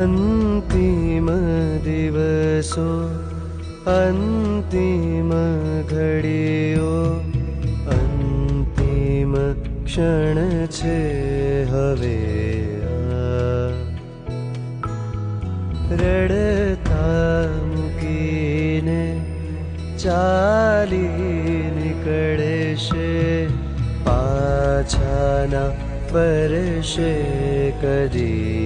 અંતિમ દિવસો અંતિમ ઘડીઓ અંતિમ ક્ષણ છે હવે રડતા મૂકીને ચાલી નીકળે છે પાછા ના ફરશે કદી